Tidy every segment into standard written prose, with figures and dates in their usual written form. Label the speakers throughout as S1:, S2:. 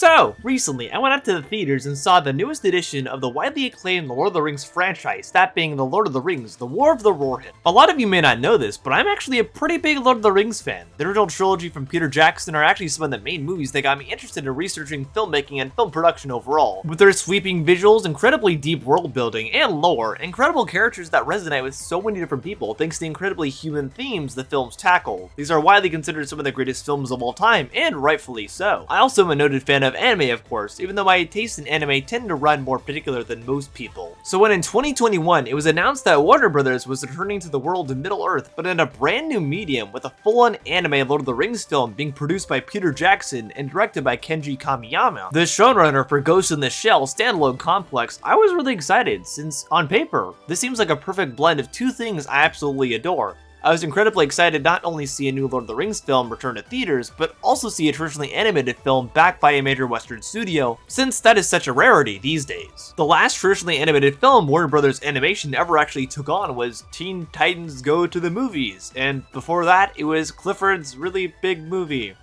S1: So, recently I went out to the theaters and saw the newest edition of the widely acclaimed Lord of the Rings franchise, that being The Lord of the Rings, The War of the Rohirrim. A lot of you may not know this, but I'm actually a pretty big Lord of the Rings fan. The original trilogy from Peter Jackson are actually some of the main movies that got me interested in researching filmmaking and film production overall. With their sweeping visuals, incredibly deep world building and lore, incredible characters that resonate with so many different people thanks to the incredibly human themes the films tackle. These are widely considered some of the greatest films of all time, and rightfully so. I also am a noted fan of anime, of course, even though my tastes in anime tend to run more particular than most people. So when in 2021, it was announced that Warner Brothers was returning to the world of Middle-earth, but in a brand new medium with a full-on anime Lord of the Rings film being produced by Peter Jackson and directed by Kenji Kamiyama, the showrunner for Ghost in the Shell standalone complex, I was really excited since, on paper, this seems like a perfect blend of two things I absolutely adore. I was incredibly excited not only to see a new Lord of the Rings film return to theaters, but also see a traditionally animated film backed by a major Western studio, since that is such a rarity these days. The last traditionally animated film Warner Brothers Animation ever actually took on was Teen Titans Go to the Movies, and before that, it was Clifford's really big movie.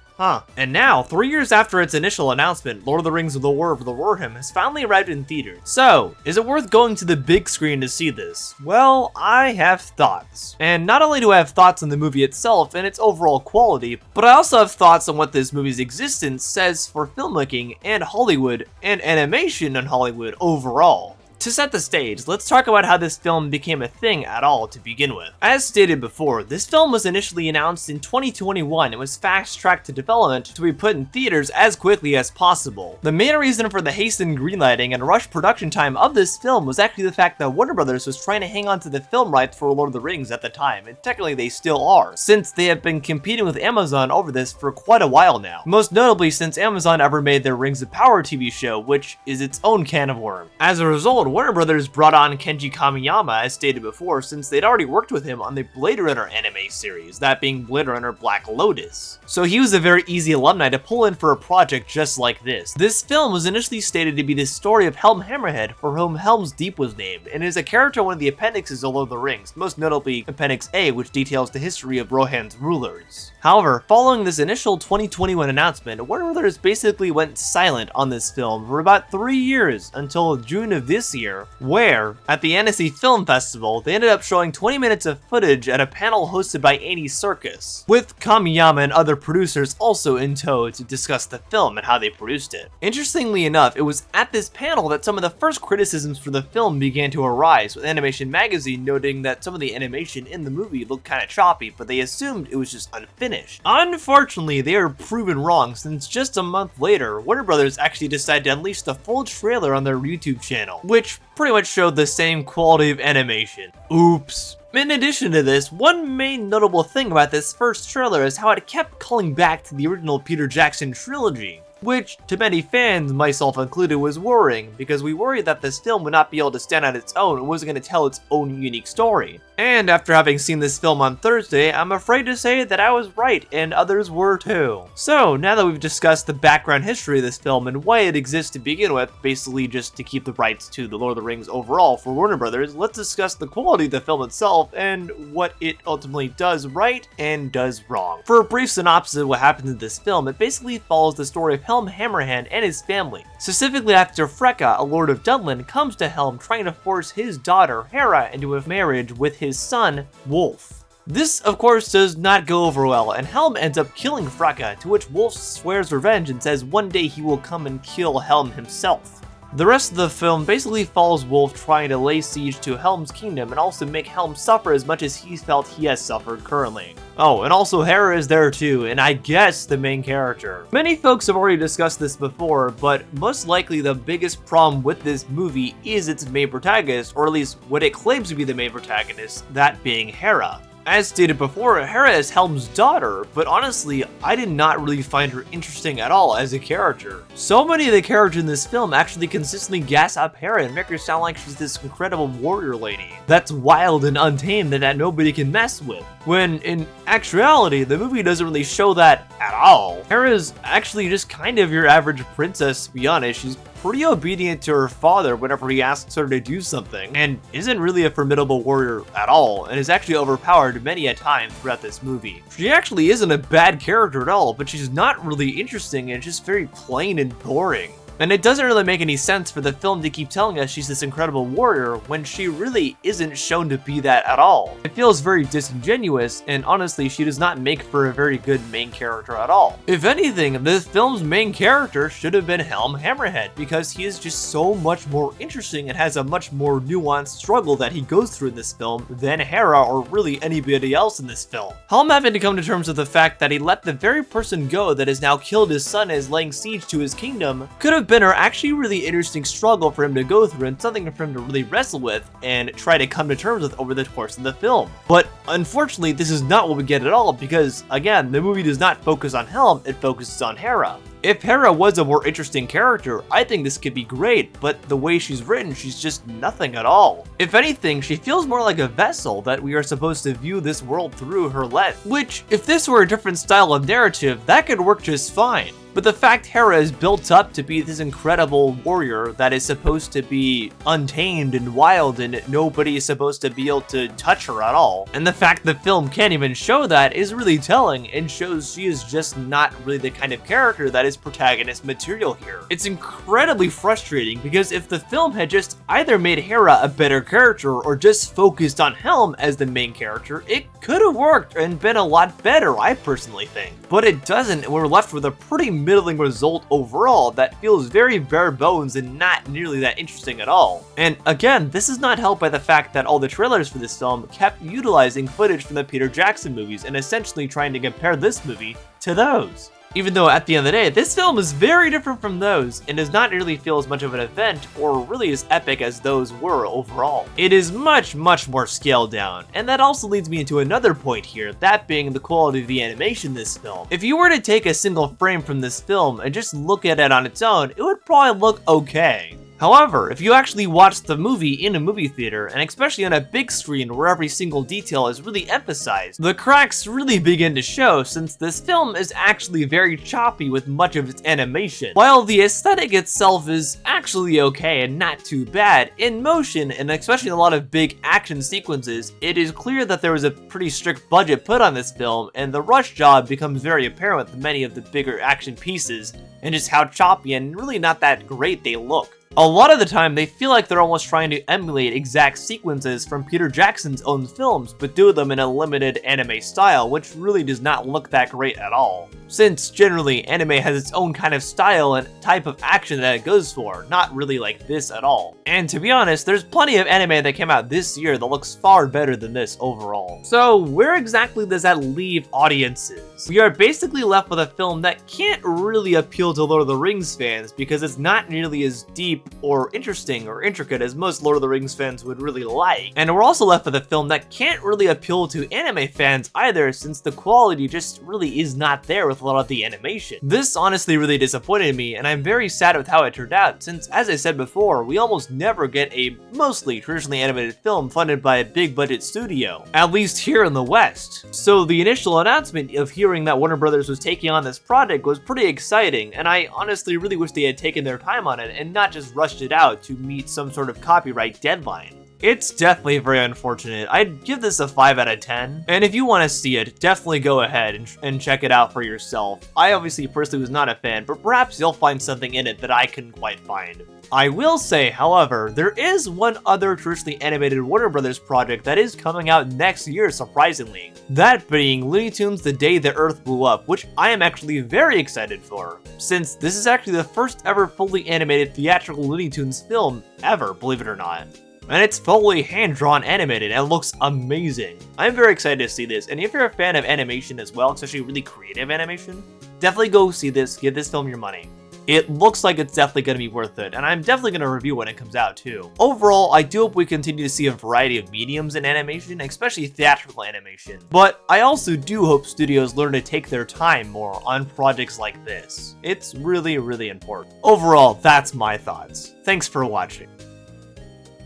S1: And now, 3 years after its initial announcement, Lord of the Rings: The War of the Rohirrim has finally arrived in theaters. So, is it worth going to the big screen to see this? Well, I have thoughts. And not only do I have thoughts on the movie itself and its overall quality, but I also have thoughts on what this movie's existence says for filmmaking and Hollywood and animation in Hollywood overall. To set the stage, let's talk about how this film became a thing at all to begin with. As stated before, this film was initially announced in 2021 and was fast-tracked to development to be put in theaters as quickly as possible. The main reason for the hastened greenlighting and rushed production time of this film was actually the fact that Warner Brothers was trying to hang on to the film rights for Lord of the Rings at the time, and technically they still are, since they have been competing with Amazon over this for quite a while now. Most notably since Amazon ever made their Rings of Power TV show, which is its own can of worms. As a result, Warner Brothers brought on Kenji Kamiyama, as stated before, since they'd already worked with him on the Blade Runner anime series, that being Blade Runner Black Lotus. So he was a very easy alumni to pull in for a project just like this. This film was initially stated to be the story of Helm Hammerhead, for whom Helm's Deep was named, and is a character in one of the appendixes of Lord of the Rings, most notably Appendix A, which details the history of Rohan's rulers. However, following this initial 2021 announcement, Warner Brothers basically went silent on this film for about 3 years until June of this year, where, at the Annecy Film Festival, they ended up showing 20 minutes of footage at a panel hosted by Andy Serkis, with Kamiyama and other producers also in tow to discuss the film and how they produced it. Interestingly enough, it was at this panel that some of the first criticisms for the film began to arise, with Animation Magazine noting that some of the animation in the movie looked kinda choppy, but they assumed it was just unfinished. Unfortunately, they are proven wrong, since just a month later, Warner Brothers actually decided to unleash the full trailer on their YouTube channel, which pretty much showed the same quality of animation. Oops. In addition to this, one main notable thing about this first trailer is how it kept calling back to the original Peter Jackson trilogy, which, to many fans, myself included, was worrying, because we worried that this film would not be able to stand on its own and wasn't going to tell its own unique story. And after having seen this film on Thursday, I'm afraid to say that I was right, and others were too. So, now that we've discussed the background history of this film and why it exists to begin with, basically just to keep the rights to The Lord of the Rings overall for Warner Brothers, let's discuss the quality of the film itself and what it ultimately does right and does wrong. For a brief synopsis of what happens in this film, it basically follows the story of Helm Hammerhand and his family, specifically after Freka, a lord of Dunland, comes to Helm trying to force his daughter, Hera, into a marriage with his son, Wolf. This, of course, does not go over well, and Helm ends up killing Freka, to which Wolf swears revenge and says one day he will come and kill Helm himself. The rest of the film basically follows Wolf trying to lay siege to Helm's kingdom and also make Helm suffer as much as he felt he has suffered currently. Oh, and also Hera is there too, and I guess the main character. Many folks have already discussed this before, but most likely the biggest problem with this movie is its main protagonist, or at least what it claims to be the main protagonist, that being Hera. As stated before, Hera is Helm's daughter, but honestly, I did not really find her interesting at all as a character. So many of the characters in this film actually consistently gas up Hera and make her sound like she's this incredible warrior lady that's wild and untamed and that nobody can mess with, when in actuality, the movie doesn't really show that at all. Hera's actually just kind of your average princess, to be honest. She's pretty obedient to her father whenever he asks her to do something, and isn't really a formidable warrior at all, and is actually overpowered many a time throughout this movie. She actually isn't a bad character at all, but she's not really interesting and just very plain and boring. And it doesn't really make any sense for the film to keep telling us she's this incredible warrior when she really isn't shown to be that at all. It feels very disingenuous, and honestly, she does not make for a very good main character at all. If anything, this film's main character should have been Helm Hammerhead, because he is just so much more interesting and has a much more nuanced struggle that he goes through in this film than Hera or really anybody else in this film. Helm having to come to terms with the fact that he let the very person go that has now killed his son as laying siege to his kingdom could have been an actually really interesting struggle for him to go through and something for him to really wrestle with and try to come to terms with over the course of the film. But unfortunately, this is not what we get at all because, again, the movie does not focus on Helm, it focuses on Hera. If Hera was a more interesting character, I think this could be great, but the way she's written, she's just nothing at all. If anything, she feels more like a vessel that we are supposed to view this world through her lens, which, if this were a different style of narrative, that could work just fine. But the fact Hera is built up to be this incredible warrior that is supposed to be untamed and wild and nobody is supposed to be able to touch her at all, and the fact the film can't even show that is really telling and shows she is just not really the kind of character that is protagonist material here. It's incredibly frustrating because if the film had just either made Hera a better character or just focused on Helm as the main character, it could have worked and been a lot better, I personally think. But it doesn't, and we're left with a pretty middling result overall that feels very bare bones and not nearly that interesting at all. And again, this is not helped by the fact that all the trailers for this film kept utilizing footage from the Peter Jackson movies and essentially trying to compare this movie to those. Even though at the end of the day, this film is very different from those and does not nearly feel as much of an event or really as epic as those were overall. It is much more scaled down, and that also leads me into another point here, that being the quality of the animation in this film. If you were to take a single frame from this film and just look at it on its own, it would probably look okay. However, if you actually watch the movie in a movie theater, and especially on a big screen where every single detail is really emphasized, the cracks really begin to show since this film is actually very choppy with much of its animation. While the aesthetic itself is actually okay and not too bad, in motion, and especially in a lot of big action sequences, it is clear that there was a pretty strict budget put on this film, and the rush job becomes very apparent with many of the bigger action pieces, and just how choppy and really not that great they look. A lot of the time, they feel like they're almost trying to emulate exact sequences from Peter Jackson's own films, but do them in a limited anime style, which really does not look that great at all. Since generally, anime has its own kind of style and type of action that it goes for, not really like this at all. And to be honest, there's plenty of anime that came out this year that looks far better than this overall. So where exactly does that leave audiences? We are basically left with a film that can't really appeal to Lord of the Rings fans because it's not nearly as deep or interesting or intricate as most Lord of the Rings fans would really like. And we're also left with a film that can't really appeal to anime fans either since the quality just really is not there with a lot of the animation. This honestly really disappointed me and I'm very sad with how it turned out since, as I said before, we almost never get a mostly traditionally animated film funded by a big budget studio, at least here in the West. So the initial announcement of hearing that Warner Brothers was taking on this project was pretty exciting, and I honestly really wish they had taken their time on it and not just rushed it out to meet some sort of copyright deadline. It's definitely very unfortunate. I'd give this a 5 out of 10, and if you want to see it, definitely go ahead and check it out for yourself. I obviously personally was not a fan, but perhaps you'll find something in it that I couldn't quite find. I will say, however, there is one other traditionally animated Warner Brothers project that is coming out next year, surprisingly. That being Looney Tunes The Day the Earth Blew Up, which I am actually very excited for, since this is actually the first ever fully animated theatrical Looney Tunes film ever, believe it or not. And it's fully hand-drawn animated and looks amazing. I'm very excited to see this, and if you're a fan of animation as well, especially really creative animation, definitely go see this, give this film your money. It looks like it's definitely going to be worth it, and I'm definitely going to review when it comes out too. Overall, I do hope we continue to see a variety of mediums in animation, especially theatrical animation. But I also do hope studios learn to take their time more on projects like this. It's really important. Overall, that's my thoughts. Thanks for watching.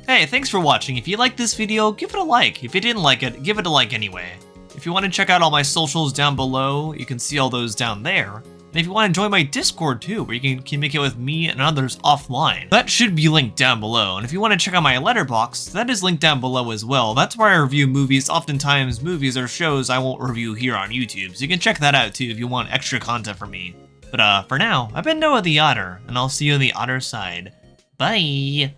S1: Hey, thanks for watching. If you liked this video, give it a like. If you didn't like it, give it a like anyway. If you want to check out all my socials down below, you can see all those down there. And if you want to join my Discord too, where you can communicate with me and others offline, that should be linked down below. And if you want to check out my letterbox, that is linked down below as well. That's where I review movies, oftentimes movies or shows I won't review here on YouTube. So you can check that out too if you want extra content from me. But for now, I've been Noah the Otter, and I'll see you on the otter side. Bye!